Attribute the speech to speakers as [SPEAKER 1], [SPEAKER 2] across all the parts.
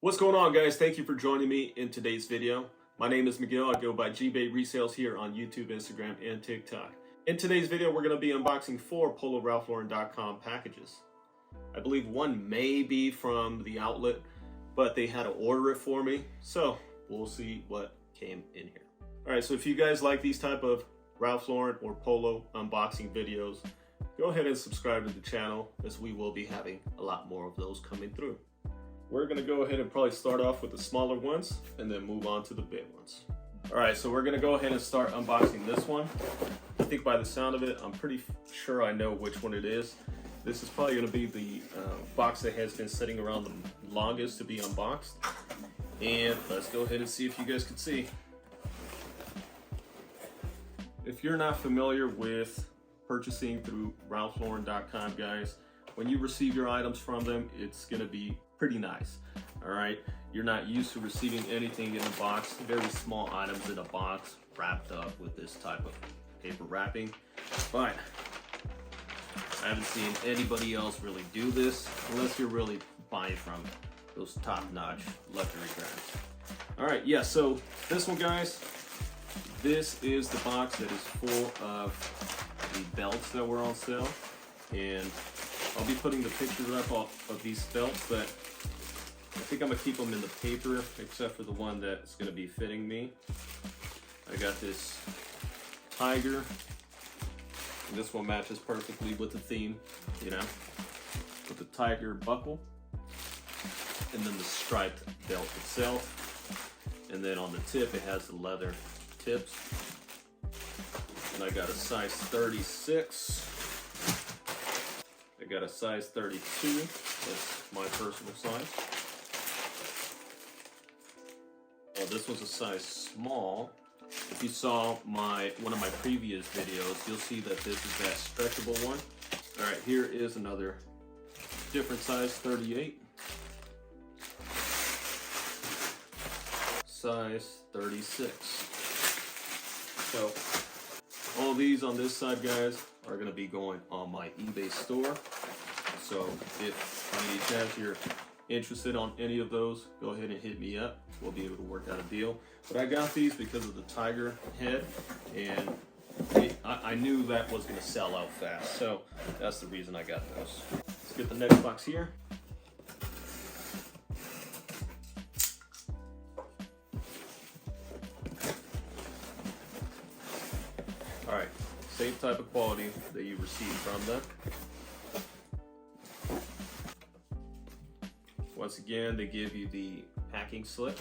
[SPEAKER 1] What's going on, guys? Thank you for joining me in today's video. My name is Miguel. I go by G-Bay Resales here on YouTube, Instagram, and TikTok. In today's video, we're going to be unboxing 4 PoloRalphLauren.com packages. I believe one may be from the outlet, but they had to order it for me, so we'll see what came in here. All right, so if you guys like these type of Ralph Lauren or Polo unboxing videos, go ahead and subscribe to the channel, as we will be having a lot more of those coming through. We're gonna go ahead and probably start off with the smaller ones and then move on to the big ones. All right, so we're gonna go ahead and start unboxing this one. I think by the sound of it, I'm pretty sure I know which one it is. This is probably gonna be the box that has been sitting around the longest to be unboxed. And let's go ahead and see if you guys can see. If you're not familiar with purchasing through RalphLauren.com, guys, when you receive your items from them, it's gonna be pretty nice. All right, you're not used to receiving anything in a box, very small items in a box wrapped up with this type of paper wrapping, but I haven't seen anybody else really do this unless you're really buying from those top-notch luxury brands. All right, yeah, so this one, guys, this is the box that is full of the belts that were on sale, and I'll be putting the pictures up of these belts, but I think I'm gonna keep them in the paper, except for the one that's gonna be fitting me. I got this tiger, and this one matches perfectly with the theme, you know, with the tiger buckle, and then the striped belt itself, and then on the tip it has the leather tips, and I got a size 36. I got a size 32, that's my personal size. Well, this was a size small. If you saw one of my previous videos, you'll see that this is that stretchable one. All right, here is another different size, 38. Size 36. So all these on this side, guys, are gonna be going on my eBay store. So if by any chance you're interested on any of those, go ahead and hit me up. We'll be able to work out a deal. But I got these because of the tiger head, and I knew that was gonna sell out fast. So that's the reason I got those. Let's get the next box here. All right, same type of quality that you receive from them. Once again, they give you the packing slip.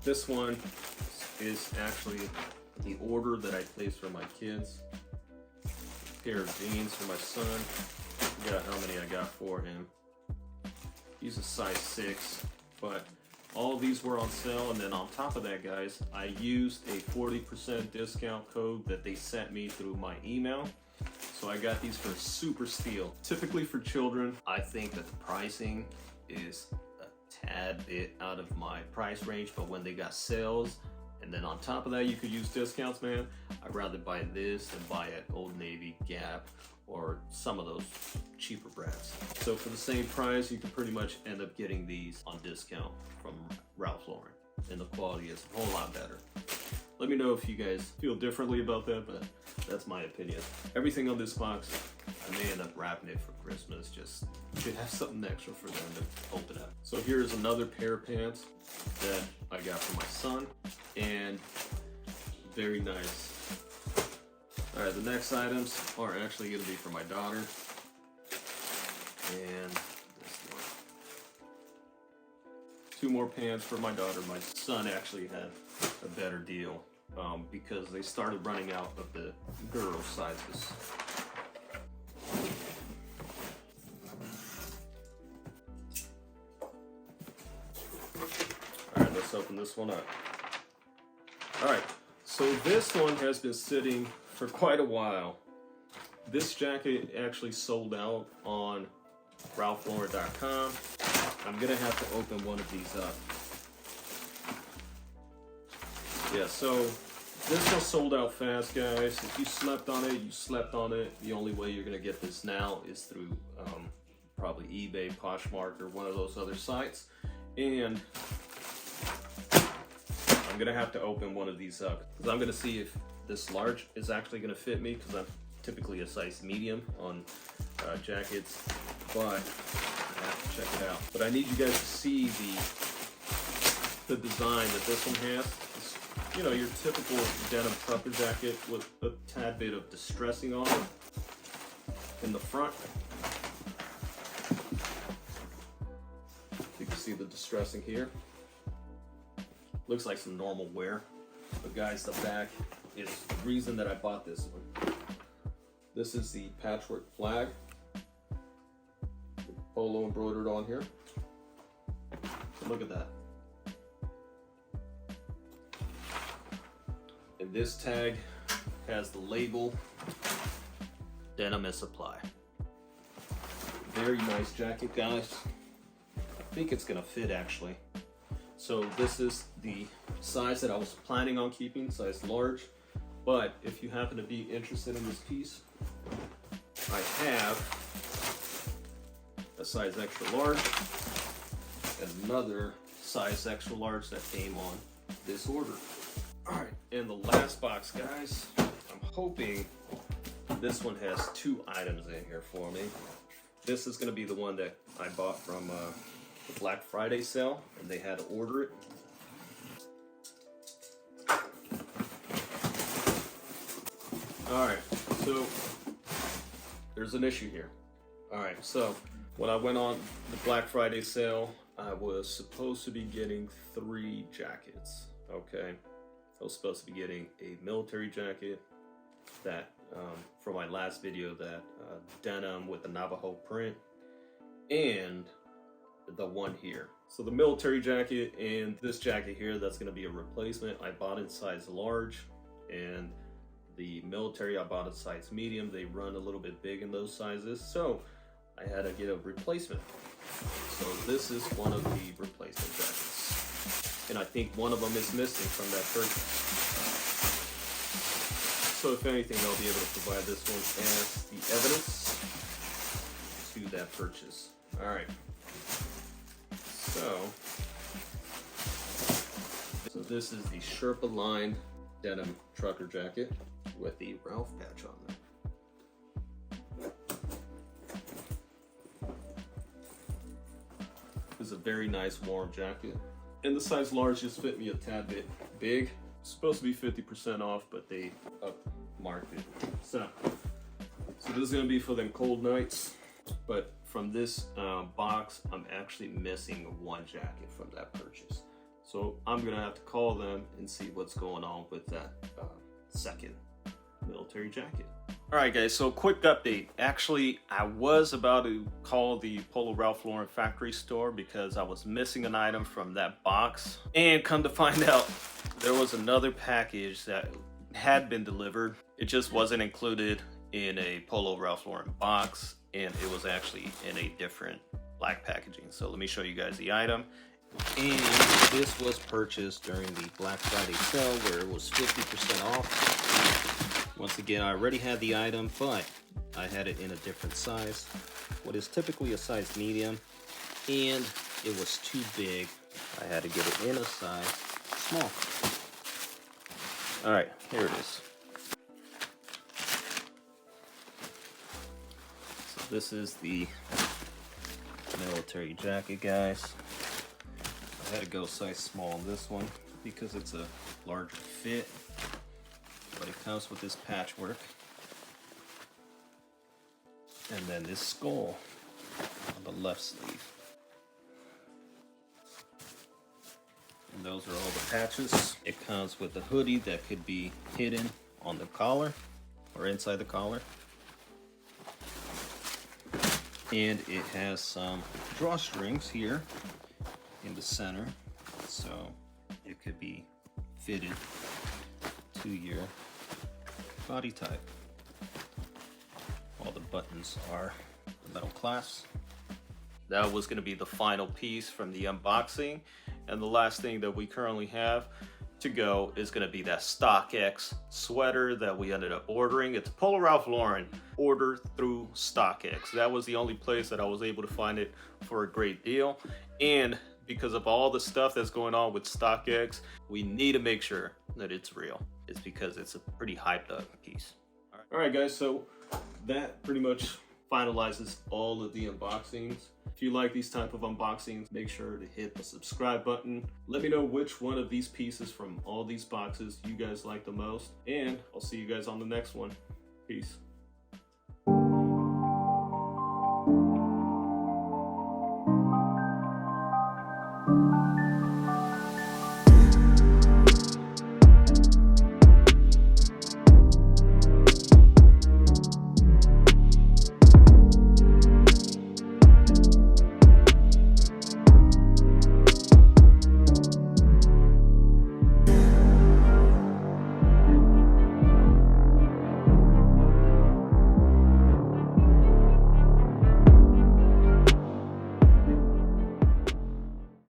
[SPEAKER 1] This one is actually the order that I placed for my kids. A pair of jeans for my son. I forgot how many I got for him. He's a size 6, but all of these were on sale, and then on top of that, guys, I used a 40% discount code that they sent me through my email. So I got these for a super steal. Typically for children, I think that the pricing is a tad bit out of my price range, but when they got sales, and then on top of that you could use discounts, man, I'd rather buy this than buy at Old Navy, Gap, or some of those cheaper brands. So for the same price, you can pretty much end up getting these on discount from Ralph Lauren, and the quality is a whole lot better. Let me know if you guys feel differently about that, but that's my opinion. Everything on this box, I may end up wrapping it for Christmas, just to have something extra for them to open up. So here's another pair of pants that I got for my son, and very nice. All right, the next items are actually gonna be for my daughter, and this one. 2 more pants for my daughter. My son actually had a better deal because they started running out of the girl sizes. All right, let's open this one up. All right, so this one has been sitting for quite a while. This jacket actually sold out on RalphLauren.com. I'm gonna have to open one of these up. Yeah, so This one sold out fast, guys. If you slept on it, you slept on it. The only way you're gonna get this now is through probably eBay, Poshmark, or one of those other sites. And I'm gonna have to open one of these up because I'm gonna see if this large is actually gonna fit me, because I'm typically a size medium on jackets, but I have to check it out. But I need you guys to see the design that this one has. It's, you know, your typical denim trucker jacket with a tad bit of distressing on it in the front. You can see the distressing here. Looks like some normal wear. But guys, the back is the reason that I bought this one. This is the patchwork flag. The polo embroidered on here. So look at that. And this tag has the label, "Denim is Supply." Very nice jacket, guys. I think it's gonna fit actually. So this is the size that I was planning on keeping, size large. But if you happen to be interested in this piece, I have a size extra large and another size extra large that came on this order. All right, and the last box, guys, I'm hoping this one has 2 items in here for me. This is gonna be the one that I bought from the Black Friday sale, and they had to order it. All right, so there's an issue here. All right, so when I went on the Black Friday sale, I was supposed to be getting 3 jackets, okay? I was supposed to be getting a military jacket that, from my last video, that denim with the Navajo print, and the one here. So the military jacket and this jacket here, that's gonna be a replacement. I bought in size large, and the military I bought in size medium. They run a little bit big in those sizes, so I had to get a replacement. So this is one of the replacement jackets, and I think one of them is missing from that purchase. So if anything, I'll be able to provide this one as the evidence to that purchase. All right. So this is the Sherpa lined denim trucker jacket with the Ralph patch on there. It's a very nice warm jacket. And the size large just fit me a tad bit big. It's supposed to be 50% off, but they upmarked it. So this is gonna be for them cold nights. But from this box, I'm actually missing 1 jacket from that purchase. So I'm gonna have to call them and see what's going on with that second military jacket. All right, guys, so quick update. Actually, I was about to call the Polo Ralph Lauren factory store because I was missing an item from that box. And come to find out, there was another package that had been delivered. It just wasn't included in a Polo Ralph Lauren box, and it was actually in a different black packaging. So let me show you guys the item. And this was purchased during the Black Friday sale where it was 50% off. Once again, I already had the item, but I had it in a different size. What is typically a size medium, and it was too big. I had to get it in a size small. All right, here it is. So this is the military jacket, guys. I had to go size small on this one because it's a larger fit, but it comes with this patchwork and then this skull on the left sleeve, and those are all the patches. It comes with a hoodie that could be hidden on the collar or inside the collar, and it has some drawstrings here in the center, so it could be fitted to your body type. All the buttons are the metal clasps. That was going to be the final piece from the unboxing, and the last thing that we currently have to go is going to be that StockX sweater that we ended up ordering. It's Polo Ralph Lauren, order through StockX. That was the only place that I was able to find it for a great deal. And because of all the stuff that's going on with StockX, we need to make sure that it's real. It's because it's a pretty hyped up piece. All right, guys, so that pretty much finalizes all of the unboxings. If you like these type of unboxings, make sure to hit the subscribe button. Let me know which one of these pieces from all these boxes you guys like the most, and I'll see you guys on the next one. Peace.